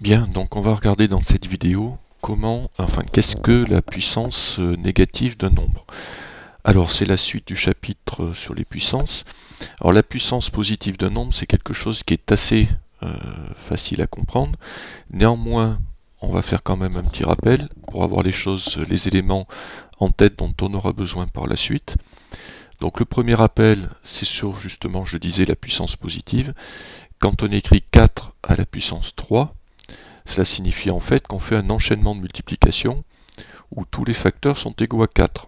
Bien, donc on va regarder dans cette vidéo qu'est-ce que la puissance négative d'un nombre. Alors c'est la suite du chapitre sur les puissances. Alors la puissance positive d'un nombre, c'est quelque chose qui est assez facile à comprendre. Néanmoins, on va faire quand même un petit rappel pour avoir les éléments en tête dont on aura besoin par la suite. Donc le premier rappel, c'est sur justement, je disais, la puissance positive. Quand on écrit 4 à la puissance 3, cela signifie en fait qu'on fait un enchaînement de multiplication où tous les facteurs sont égaux à 4.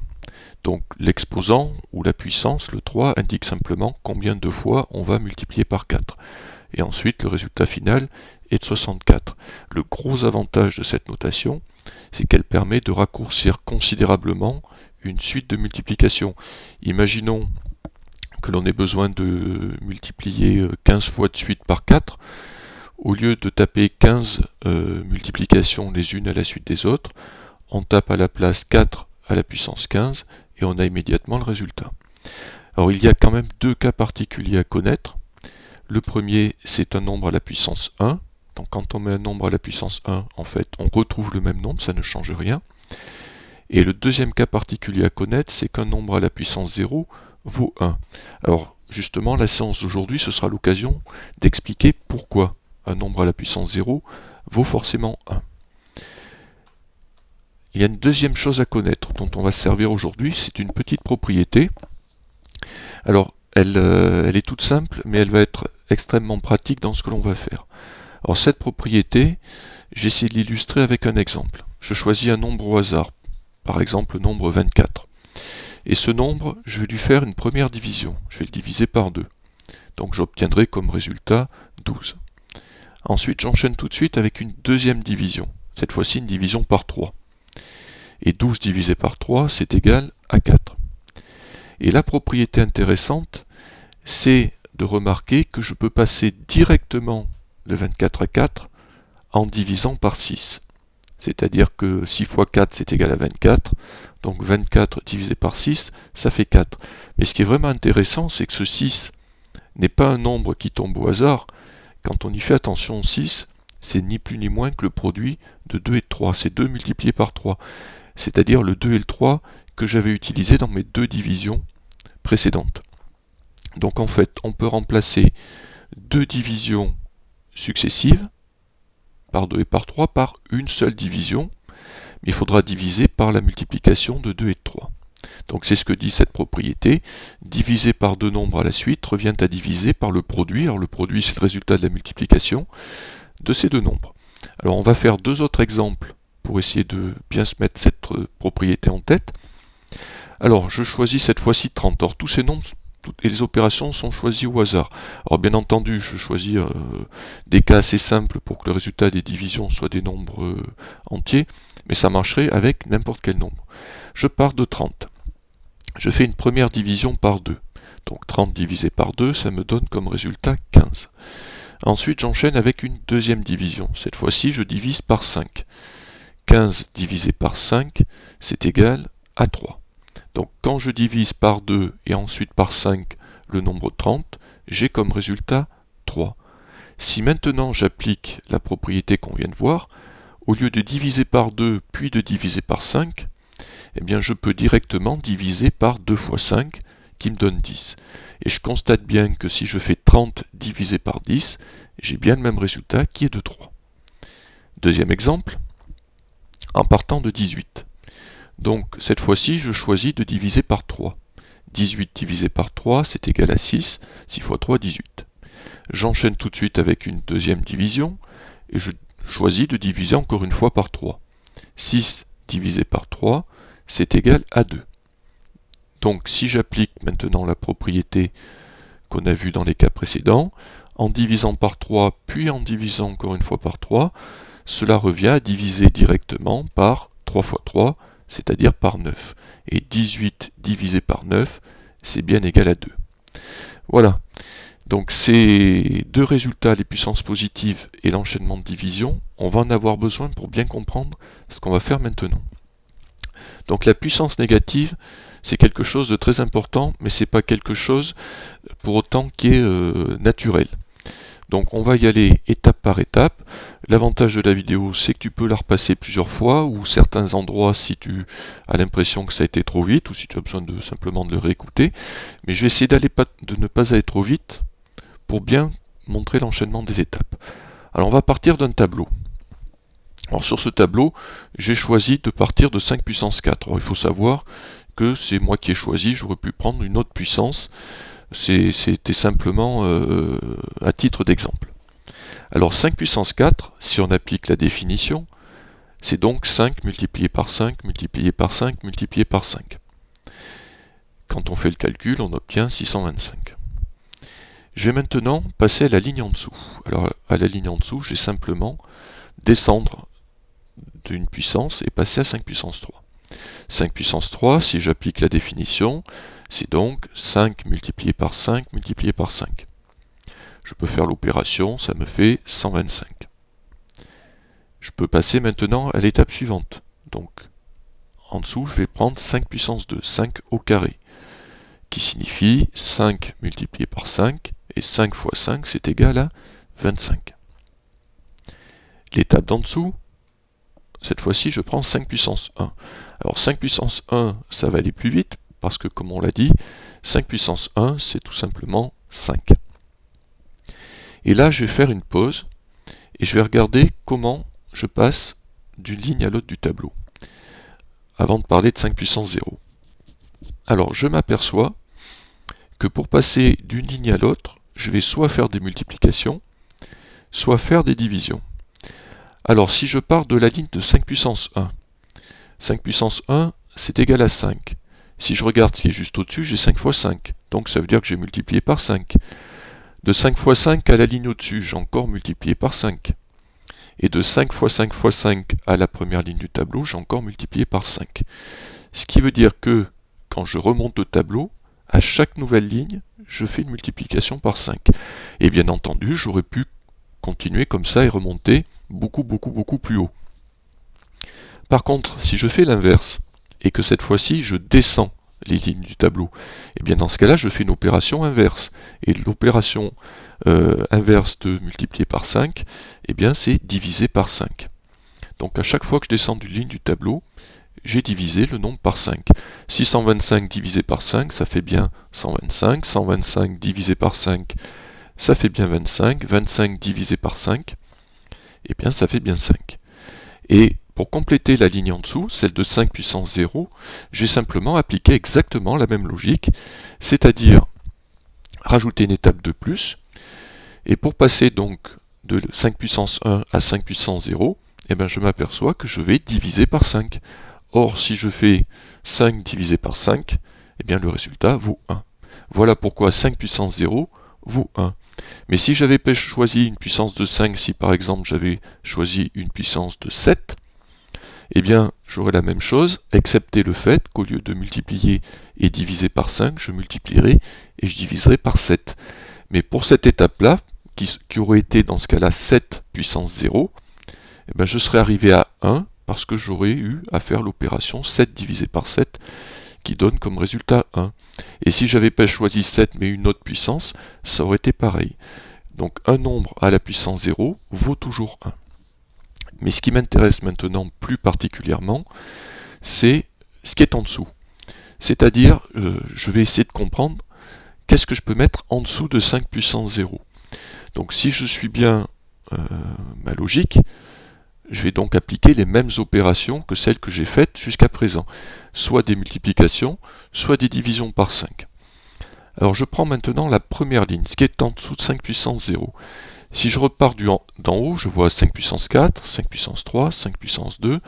Donc l'exposant ou la puissance, le 3, indique simplement combien de fois on va multiplier par 4. Et ensuite le résultat final est de 64. Le gros avantage de cette notation, c'est qu'elle permet de raccourcir considérablement une suite de multiplication. Imaginons que l'on ait besoin de multiplier 15 fois de suite par 4. Au lieu de taper 15 multiplications les unes à la suite des autres, on tape à la place 4 à la puissance 15 et on a immédiatement le résultat. Alors il y a quand même deux cas particuliers à connaître. Le premier, c'est un nombre à la puissance 1. Donc quand on met un nombre à la puissance 1, en fait, on retrouve le même nombre, ça ne change rien. Et le deuxième cas particulier à connaître, c'est qu'un nombre à la puissance 0 vaut 1. Alors justement, la séance d'aujourd'hui, ce sera l'occasion d'expliquer pourquoi un nombre à la puissance 0 vaut forcément 1. Il y a une deuxième chose à connaître dont on va se servir aujourd'hui, c'est une petite propriété. Alors, elle est toute simple, mais elle va être extrêmement pratique dans ce que l'on va faire. Alors cette propriété, j'essaie de l'illustrer avec un exemple. Je choisis un nombre au hasard, par exemple le nombre 24. Et ce nombre, je vais lui faire une première division. Je vais le diviser par 2. Donc j'obtiendrai comme résultat 12. Ensuite, j'enchaîne tout de suite avec une deuxième division. Cette fois-ci, une division par 3. Et 12 divisé par 3, c'est égal à 4. Et la propriété intéressante, c'est de remarquer que je peux passer directement de 24 à 4 en divisant par 6. C'est-à-dire que 6 fois 4, c'est égal à 24. Donc 24 divisé par 6, ça fait 4. Mais ce qui est vraiment intéressant, c'est que ce 6 n'est pas un nombre qui tombe au hasard. Quand on y fait attention, 6, c'est ni plus ni moins que le produit de 2 et de 3. C'est 2 multiplié par 3. C'est-à-dire le 2 et le 3 que j'avais utilisé dans mes deux divisions précédentes. Donc en fait, on peut remplacer deux divisions successives, par 2 et par 3, par une seule division, mais il faudra diviser par la multiplication de 2 et de 3. Donc c'est ce que dit cette propriété. Diviser par deux nombres à la suite revient à diviser par le produit. Alors le produit, c'est le résultat de la multiplication de ces deux nombres. Alors on va faire deux autres exemples pour essayer de bien se mettre cette propriété en tête. Alors je choisis cette fois-ci 30. Or tous ces nombres et les opérations sont choisies au hasard. Alors bien entendu, je choisis des cas assez simples pour que le résultat des divisions soit des nombres entiers, mais ça marcherait avec n'importe quel nombre. Je pars de 30. Je fais une première division par 2. Donc 30 divisé par 2, ça me donne comme résultat 15. Ensuite, j'enchaîne avec une deuxième division. Cette fois-ci, je divise par 5. 15 divisé par 5, c'est égal à 3. Donc quand je divise par 2 et ensuite par 5 le nombre 30, j'ai comme résultat 3. Si maintenant j'applique la propriété qu'on vient de voir, au lieu de diviser par 2 puis de diviser par 5, eh bien je peux directement diviser par 2 fois 5 qui me donne 10. Et je constate bien que si je fais 30 divisé par 10, j'ai bien le même résultat qui est de 3. Deuxième exemple, en partant de 18. Donc cette fois-ci, je choisis de diviser par 3. 18 divisé par 3, c'est égal à 6. 6 fois 3, 18. J'enchaîne tout de suite avec une deuxième division, et je choisis de diviser encore une fois par 3. 6 divisé par 3, c'est égal à 2. Donc si j'applique maintenant la propriété qu'on a vue dans les cas précédents, en divisant par 3, puis en divisant encore une fois par 3, cela revient à diviser directement par 3 fois 3, c'est-à-dire par 9. Et 18 divisé par 9, c'est bien égal à 2. Voilà. Donc ces deux résultats, les puissances positives et l'enchaînement de division, on va en avoir besoin pour bien comprendre ce qu'on va faire maintenant. Donc la puissance négative, c'est quelque chose de très important, mais c'est pas quelque chose pour autant qui est naturel. Donc on va y aller étape par étape. L'avantage de la vidéo, c'est que tu peux la repasser plusieurs fois, ou certains endroits si tu as l'impression que ça a été trop vite, ou si tu as besoin de simplement de le réécouter. Mais je vais essayer de ne pas aller trop vite pour bien montrer l'enchaînement des étapes. Alors on va partir d'un tableau. Alors sur ce tableau, j'ai choisi de partir de 5 puissance 4. Alors il faut savoir que c'est moi qui ai choisi, j'aurais pu prendre une autre puissance. C'était simplement à titre d'exemple. Alors 5 puissance 4, si on applique la définition, c'est donc 5 multiplié par 5, multiplié par 5, multiplié par 5. Quand on fait le calcul, on obtient 625. Je vais maintenant passer à la ligne en dessous. Alors à la ligne en dessous, je vais simplement descendre d'une puissance et passer à 5 puissance 3. 5 puissance 3, si j'applique la définition, c'est donc 5 multiplié par 5 multiplié par 5. Je peux faire l'opération, ça me fait 125. Je peux passer maintenant à l'étape suivante. Donc, en dessous, je vais prendre 5 puissance 2, 5 au carré, qui signifie 5 multiplié par 5, et 5 fois 5, c'est égal à 25. L'étape d'en dessous, cette fois-ci, je prends 5 puissance 1. Alors 5 puissance 1, ça va aller plus vite, parce que comme on l'a dit, 5 puissance 1, c'est tout simplement 5. Et là, je vais faire une pause, et je vais regarder comment je passe d'une ligne à l'autre du tableau, avant de parler de 5 puissance 0. Alors, je m'aperçois que pour passer d'une ligne à l'autre, je vais soit faire des multiplications, soit faire des divisions. Alors, si je pars de la ligne de 5 puissance 1, 5 puissance 1, c'est égal à 5. Si je regarde ce qui est juste au-dessus, j'ai 5 fois 5. Donc ça veut dire que j'ai multiplié par 5. De 5 fois 5 à la ligne au-dessus, j'ai encore multiplié par 5. Et de 5 fois 5 fois 5 à la première ligne du tableau, j'ai encore multiplié par 5. Ce qui veut dire que quand je remonte le tableau, à chaque nouvelle ligne, je fais une multiplication par 5. Et bien entendu, j'aurais pu continuer comme ça et remonter beaucoup plus haut. Par contre, si je fais l'inverse, et que cette fois-ci je descends les lignes du tableau, et bien dans ce cas-là, je fais une opération inverse. Et l'opération inverse de multiplier par 5, eh bien c'est diviser par 5. Donc à chaque fois que je descends d'une ligne du tableau, j'ai divisé le nombre par 5. 625 divisé par 5, ça fait bien 125. 125 divisé par 5, ça fait bien 25. 25 divisé par 5, eh bien ça fait bien 5. Et pour compléter la ligne en dessous, celle de 5 puissance 0, j'ai simplement appliqué exactement la même logique, c'est-à-dire rajouter une étape de plus, et pour passer donc de 5 puissance 1 à 5 puissance 0, eh bien je m'aperçois que je vais diviser par 5. Or, si je fais 5 divisé par 5, eh bien le résultat vaut 1. Voilà pourquoi 5 puissance 0 vaut 1. Mais si j'avais choisi une puissance de 5, si par exemple j'avais choisi une puissance de 7, eh bien j'aurais la même chose, excepté le fait qu'au lieu de multiplier et diviser par 5, je multiplierai et je diviserai par 7. Mais pour cette étape-là, qui aurait été dans ce cas-là 7 puissance 0, eh bien je serais arrivé à 1 parce que j'aurais eu à faire l'opération 7 divisé par 7 qui donne comme résultat 1. Et si j'avais pas choisi 7 mais une autre puissance, ça aurait été pareil. Donc un nombre à la puissance 0 vaut toujours 1. Mais ce qui m'intéresse maintenant plus particulièrement, c'est ce qui est en dessous. C'est-à-dire, je vais essayer de comprendre qu'est-ce que je peux mettre en dessous de 5 puissance 0. Donc si je suis bien ma logique, je vais donc appliquer les mêmes opérations que celles que j'ai faites jusqu'à présent, soit des multiplications, soit des divisions par 5. Alors je prends maintenant la première ligne, ce qui est en dessous de 5 puissance 0. Si je repars d'en haut, je vois 5 puissance 4, 5 puissance 3, 5 puissance 2,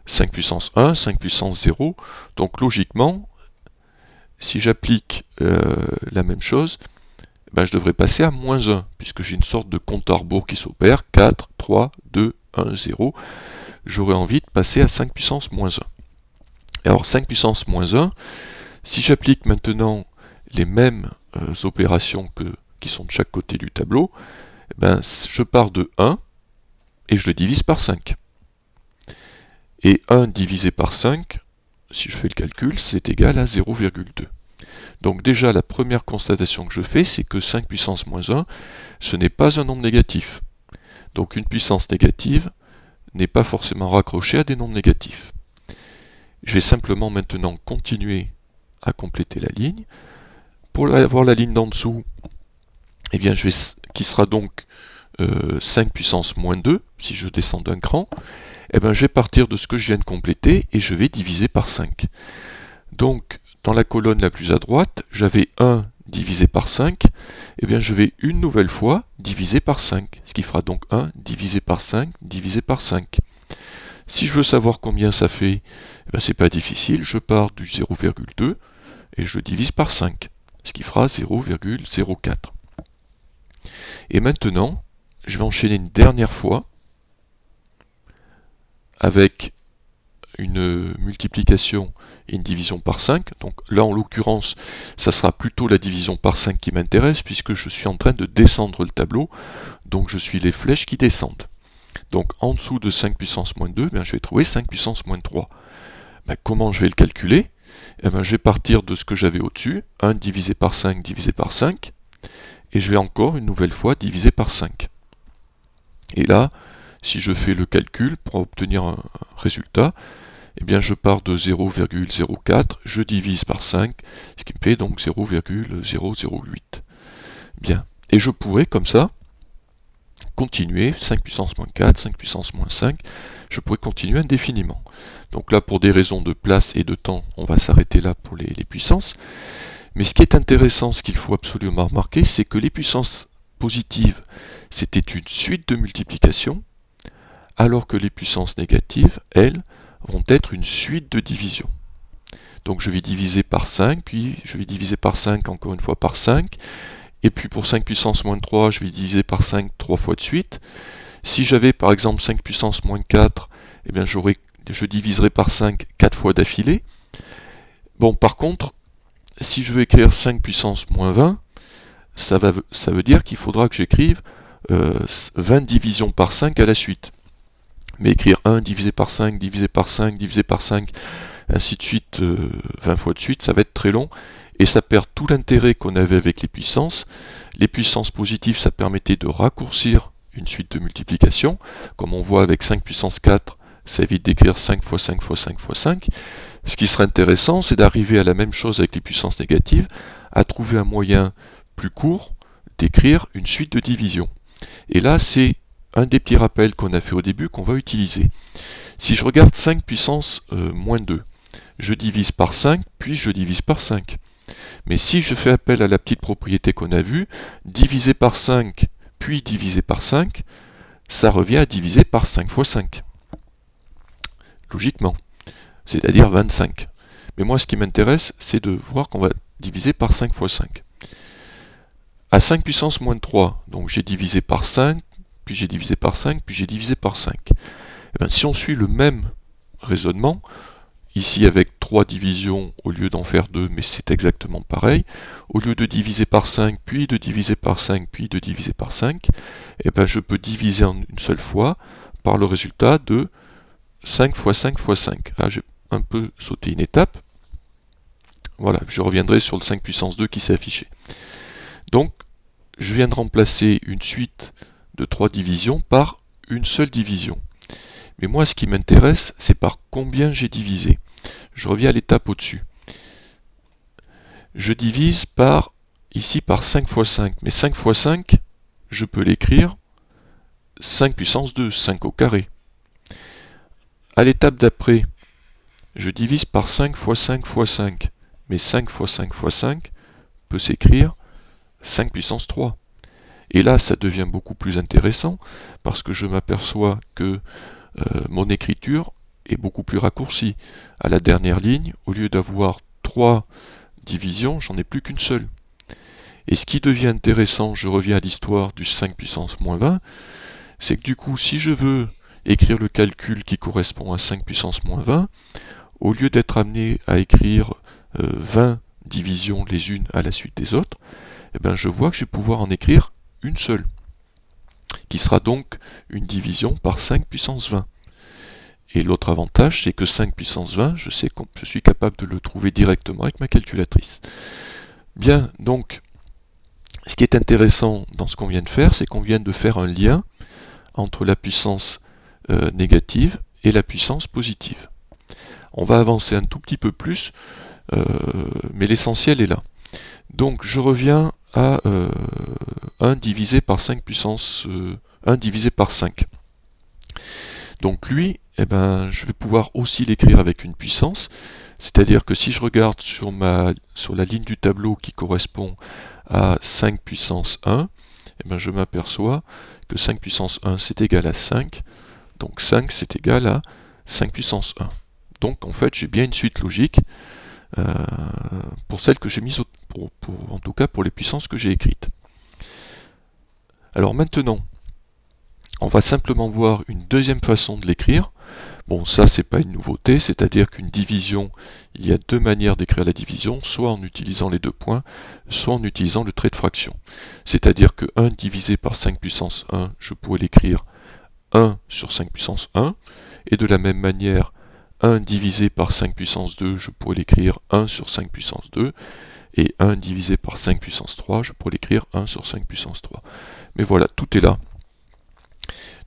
5 puissance 1, 5 puissance 0. Donc logiquement, si j'applique la même chose, ben, je devrais passer à moins 1, puisque j'ai une sorte de compte à rebours qui s'opère, 4, 3, 2, 1, 0. J'aurais envie de passer à 5 puissance moins 1. Alors 5 puissance moins 1, si j'applique maintenant les mêmes opérations qui sont de chaque côté du tableau, ben, je pars de 1 et je le divise par 5. Et 1 divisé par 5, si je fais le calcul, c'est égal à 0,2. Donc déjà, la première constatation que je fais, c'est que 5 puissance moins 1, ce n'est pas un nombre négatif. Donc une puissance négative n'est pas forcément raccrochée à des nombres négatifs. Je vais simplement maintenant continuer à compléter la ligne. Pour avoir la ligne d'en dessous, eh bien, qui sera donc 5 puissance moins 2, si je descends d'un cran, eh bien, je vais partir de ce que je viens de compléter et je vais diviser par 5. Donc, dans la colonne la plus à droite, j'avais 1 divisé par 5, eh bien, je vais une nouvelle fois diviser par 5, ce qui fera donc 1 divisé par 5 divisé par 5. Si je veux savoir combien ça fait, eh bien, c'est pas difficile, je pars du 0,2 et je divise par 5, ce qui fera 0,04. Et maintenant, je vais enchaîner une dernière fois avec une multiplication et une division par 5. Donc là, en l'occurrence, ça sera plutôt la division par 5 qui m'intéresse, puisque je suis en train de descendre le tableau, donc je suis les flèches qui descendent. Donc en dessous de 5 puissance moins 2, je vais trouver 5 puissance moins 3. Comment je vais le calculer? Je vais partir de ce que j'avais au-dessus, 1 divisé par 5 divisé par 5, et je vais encore une nouvelle fois diviser par 5. Et là, si je fais le calcul pour obtenir un résultat, eh bien je pars de 0,04, je divise par 5, ce qui me fait donc 0,008. Bien, et je pourrais comme ça continuer, 5 puissance moins 4, 5 puissance moins 5, je pourrais continuer indéfiniment. Donc là, pour des raisons de place et de temps, on va s'arrêter là pour les puissances. Mais ce qui est intéressant, ce qu'il faut absolument remarquer, c'est que les puissances positives, c'était une suite de multiplication, alors que les puissances négatives, elles, vont être une suite de division. Donc je vais diviser par 5, puis je vais diviser par 5 encore une fois par 5, et puis pour 5 puissance moins 3, je vais diviser par 5 3 fois de suite. Si j'avais par exemple 5 puissance moins 4, eh bien je diviserai par 5 4 fois d'affilée. Bon, par contre, si je veux écrire 5 puissance moins 20, ça veut dire qu'il faudra que j'écrive 20 divisions par 5 à la suite. Mais écrire 1 divisé par 5, divisé par 5, divisé par 5, ainsi de suite, 20 fois de suite, ça va être très long, et ça perd tout l'intérêt qu'on avait avec les puissances. Les puissances positives, ça permettait de raccourcir une suite de multiplication, comme on voit avec 5 puissance 4, ça évite d'écrire 5 fois 5 fois 5 fois 5. Ce qui serait intéressant, c'est d'arriver à la même chose avec les puissances négatives, à trouver un moyen plus court d'écrire une suite de division. Et là, c'est un des petits rappels qu'on a fait au début qu'on va utiliser. Si je regarde 5 puissance moins 2, je divise par 5, puis je divise par 5. Mais si je fais appel à la petite propriété qu'on a vue, diviser par 5, puis diviser par 5, ça revient à diviser par 5 fois 5. Logiquement. C'est-à-dire 25. Mais moi, ce qui m'intéresse, c'est de voir qu'on va diviser par 5 fois 5. À 5 puissance moins 3, donc j'ai divisé par 5, puis j'ai divisé par 5, puis j'ai divisé par 5. Et bien, si on suit le même raisonnement, ici avec 3 divisions au lieu d'en faire 2, mais c'est exactement pareil, au lieu de diviser par 5, puis de diviser par 5, puis de diviser par 5, et ben je peux diviser en une seule fois par le résultat de 5 fois 5 fois 5. Là, j'ai un peu sauté une étape. Voilà, je reviendrai sur le 5 puissance 2 qui s'est affiché. Donc, je viens de remplacer une suite de 3 divisions par une seule division. Mais moi, ce qui m'intéresse, c'est par combien j'ai divisé. Je reviens à l'étape au-dessus. Je divise ici par 5 fois 5. Mais 5 fois 5, je peux l'écrire 5 puissance 2, 5 au carré. À l'étape d'après, je divise par 5 fois 5 fois 5. Mais 5 fois 5 fois 5 peut s'écrire 5 puissance 3. Et là, ça devient beaucoup plus intéressant parce que je m'aperçois que mon écriture est beaucoup plus raccourcie. À la dernière ligne, au lieu d'avoir 3 divisions, j'en ai plus qu'une seule. Et ce qui devient intéressant, je reviens à l'histoire du 5 puissance moins 20, c'est que du coup, si je veux écrire le calcul qui correspond à 5 puissance moins 20, au lieu d'être amené à écrire 20 divisions les unes à la suite des autres, eh bien, je vois que je vais pouvoir en écrire une seule, qui sera donc une division par 5 puissance 20. Et l'autre avantage, c'est que 5 puissance 20, je sais que je suis capable de le trouver directement avec ma calculatrice. Bien, donc, ce qui est intéressant dans ce qu'on vient de faire, c'est qu'on vient de faire un lien entre la puissance négative et la puissance positive. On va avancer un tout petit peu plus, mais l'essentiel est là. Donc je reviens à 1 divisé par 5 puissance 1 divisé par 5. Donc lui, eh ben, je vais pouvoir aussi l'écrire avec une puissance, c'est-à-dire que si je regarde sur la ligne du tableau qui correspond à 5 puissance 1, eh ben, je m'aperçois que 5 puissance 1 c'est égal à 5, donc 5 c'est égal à 5 puissance 1. Donc en fait j'ai bien une suite logique pour celle que j'ai mise, en tout cas pour les puissances que j'ai écrites. Alors maintenant, on va simplement voir une deuxième façon de l'écrire. Bon, ça c'est pas une nouveauté, c'est-à-dire qu'une division, il y a deux manières d'écrire la division, soit en utilisant les deux points, soit en utilisant le trait de fraction. C'est-à-dire que 1 divisé par 5 puissance 1, je pourrais l'écrire 1 sur 5 puissance 1, et de la même manière, 1 divisé par 5 puissance 2, je pourrais l'écrire 1 sur 5 puissance 2, et 1 divisé par 5 puissance 3, je pourrais l'écrire 1 sur 5 puissance 3. Mais voilà, tout est là.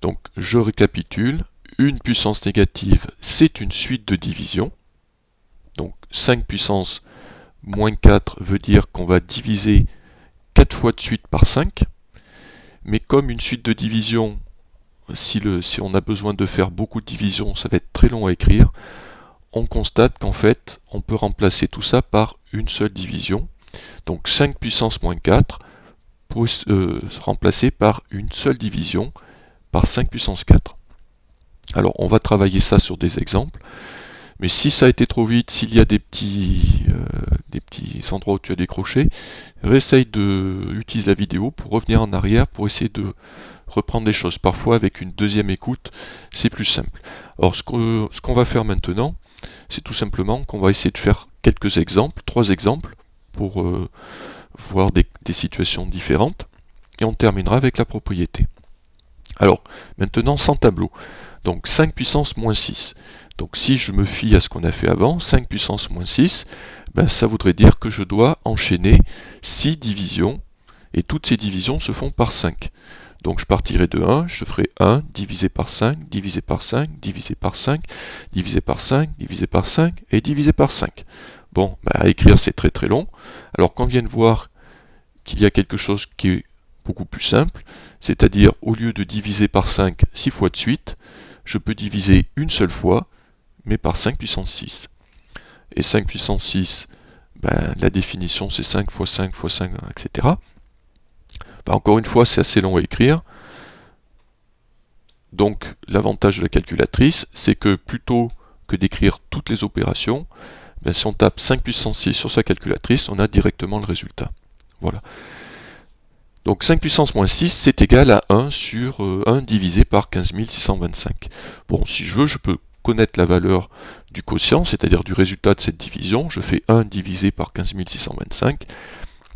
Donc je récapitule, une puissance négative, c'est une suite de division. Donc 5 puissance moins 4 veut dire qu'on va diviser 4 fois de suite par 5. Mais comme une suite de division, si on a besoin de faire beaucoup de divisions, ça va être très long à écrire, on constate qu'en fait, on peut remplacer tout ça par une seule division. Donc 5 puissance moins 4 pour se remplacer par une seule division, par 5 puissance 4. Alors on va travailler ça sur des exemples, mais si ça a été trop vite, s'il y a des petits endroits où tu as décroché, réessaye d'utiliser la vidéo pour revenir en arrière, pour essayer de reprendre les choses. Parfois avec une deuxième écoute, c'est plus simple. Alors ce qu'on va faire maintenant, c'est tout simplement qu'on va essayer de faire quelques exemples, 3 exemples, pour voir des situations différentes, et on terminera avec la propriété. Alors, maintenant sans tableau. Donc 5 puissance moins 6. Donc si je me fie à ce qu'on a fait avant, 5 puissance moins 6, ben, ça voudrait dire que je dois enchaîner 6 divisions, et toutes ces divisions se font par 5. Donc je partirai de 1, je ferai 1 divisé par 5, divisé par 5, divisé par 5, divisé par 5, divisé par 5, et divisé par 5. Bon, ben, à écrire c'est très très long. Alors qu'on vient de voir qu'il y a quelque chose qui est beaucoup plus simple, c'est-à-dire au lieu de diviser par 5 6 fois de suite, je peux diviser une seule fois, mais par 5 puissance 6. Et 5 puissance 6, ben, la définition c'est 5 fois 5 fois 5, etc. Ben, encore une fois, c'est assez long à écrire. Donc l'avantage de la calculatrice, c'est que plutôt que d'écrire toutes les opérations, ben, si on tape 5 puissance 6 sur sa calculatrice, on a directement le résultat. Voilà. Donc 5 puissance moins 6, c'est égal à 1 sur 1 divisé par 15 625. Bon, si je veux, je peux connaître la valeur du quotient, c'est-à-dire du résultat de cette division. Je fais 1 divisé par 15 625.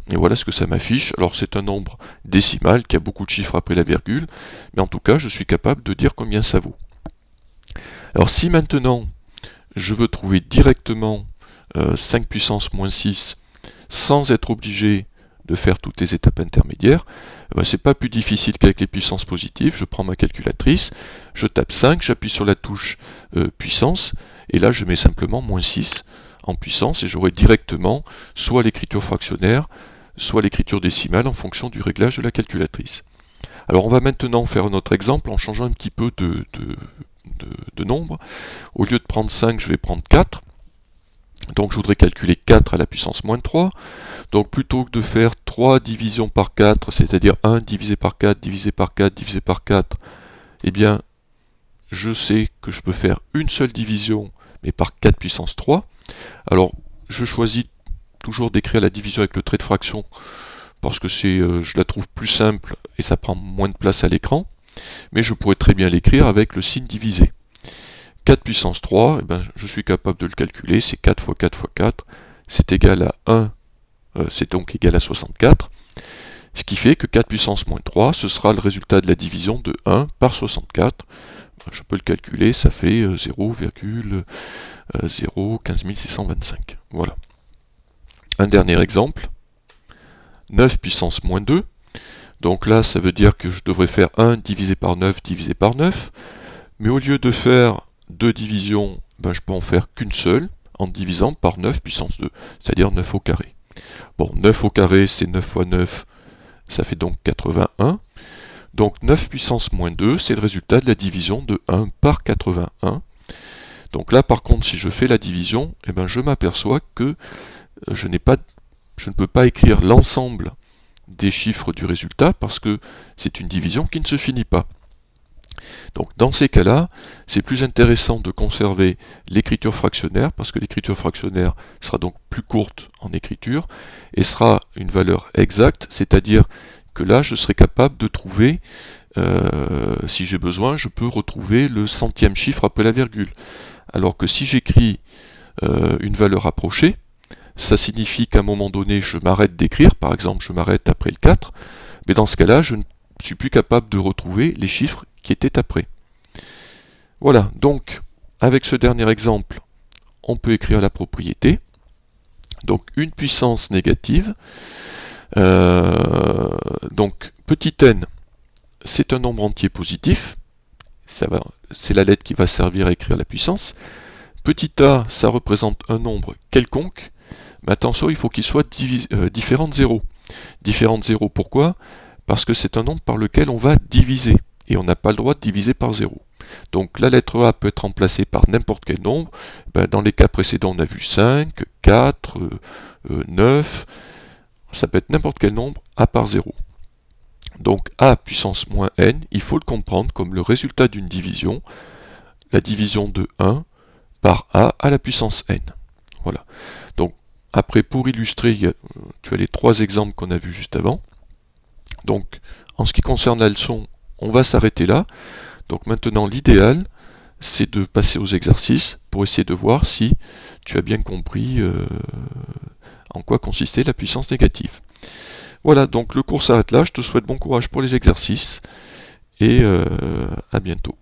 Et voilà ce que ça m'affiche. Alors c'est un nombre décimal qui a beaucoup de chiffres après la virgule, mais en tout cas, je suis capable de dire combien ça vaut. Alors si maintenant, je veux trouver directement 5 puissance moins 6 sans être obligé de faire toutes les étapes intermédiaires, ben, c'est pas plus difficile qu'avec les puissances positives. Je prends ma calculatrice, je tape 5, j'appuie sur la touche puissance, et là je mets simplement moins 6 en puissance, et j'aurai directement soit l'écriture fractionnaire, soit l'écriture décimale en fonction du réglage de la calculatrice. Alors on va maintenant faire un autre exemple en changeant un petit peu de nombre. Au lieu de prendre 5, je vais prendre 4. Donc je voudrais calculer 4 à la puissance moins 3. Donc plutôt que de faire 3 divisions par 4, c'est-à-dire 1 divisé par 4, divisé par 4, divisé par 4, eh bien je sais que je peux faire une seule division, mais par 4 puissance 3. Alors je choisis toujours d'écrire la division avec le trait de fraction, parce que je la trouve plus simple et ça prend moins de place à l'écran. Mais je pourrais très bien l'écrire avec le signe divisé. 4 puissance 3, eh ben, je suis capable de le calculer, c'est 4 fois 4 fois 4, c'est égal à 1, c'est donc égal à 64, ce qui fait que 4 puissance moins 3, ce sera le résultat de la division de 1 par 64. Je peux le calculer, ça fait 0,015 625. Voilà. Un dernier exemple. 9 puissance moins 2. Donc là, ça veut dire que je devrais faire 1 divisé par 9 divisé par 9. Mais au lieu de faire 2 divisions, ben, je peux en faire qu'une seule, en divisant par 9 puissance 2, c'est-à-dire 9 au carré. Bon, 9 au carré, c'est 9 fois 9, ça fait donc 81. Donc 9 puissance moins 2, c'est le résultat de la division de 1 par 81. Donc là, par contre, si je fais la division, eh ben, je m'aperçois que je ne peux pas écrire l'ensemble des chiffres du résultat parce que c'est une division qui ne se finit pas. Donc dans ces cas-là, c'est plus intéressant de conserver l'écriture fractionnaire parce que l'écriture fractionnaire sera donc plus courte en écriture et sera une valeur exacte, c'est-à-dire que là je serai capable de trouver, si j'ai besoin, je peux retrouver le centième chiffre après la virgule. Alors que si j'écris une valeur approchée, ça signifie qu'à un moment donné je m'arrête d'écrire, par exemple je m'arrête après le 4, mais dans ce cas-là je ne suis plus capable de retrouver les chiffres qui étaient après. Voilà, donc avec ce dernier exemple, on peut écrire la propriété. Donc une puissance négative. Donc petit n, c'est un nombre entier positif. C'est la lettre qui va servir à écrire la puissance. Petit a, ça représente un nombre quelconque. Mais attention, il faut qu'il soit différent de 0. Différent de 0, pourquoi? Parce que c'est un nombre par lequel on va diviser. Et on n'a pas le droit de diviser par 0. Donc la lettre A peut être remplacée par n'importe quel nombre. Dans les cas précédents, on a vu 5, 4, 9. Ça peut être n'importe quel nombre à part 0. Donc A puissance moins n, il faut le comprendre comme le résultat d'une division, la division de 1 par A à la puissance n. Voilà. Donc après, pour illustrer, tu as les 3 exemples qu'on a vus juste avant. Donc en ce qui concerne la leçon, on va s'arrêter là. Donc maintenant, l'idéal, c'est de passer aux exercices pour essayer de voir si tu as bien compris en quoi consistait la puissance négative. Voilà, donc le cours s'arrête là. Je te souhaite bon courage pour les exercices et à bientôt.